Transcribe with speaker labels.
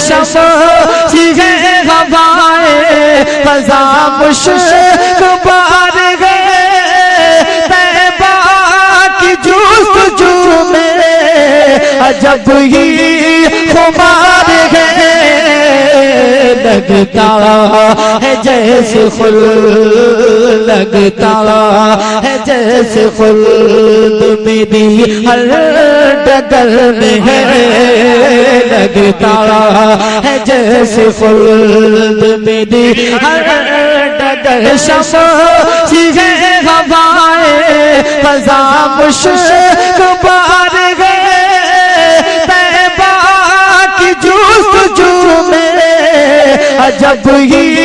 Speaker 1: शमसी है हवाएं फ़ज़ा मुश्कबार है तैबा की जुस्तजू में अजब ही खुमार है लगता है जैसे खुल लगता है जैसे खुल्द मेरी हर डगर में है लगता है जैसे खुल्द मेरी हर डगर शमसी है हवाएं फ़ज़ा मुश्कबार है तैबा की जुस्तजू में अजब ही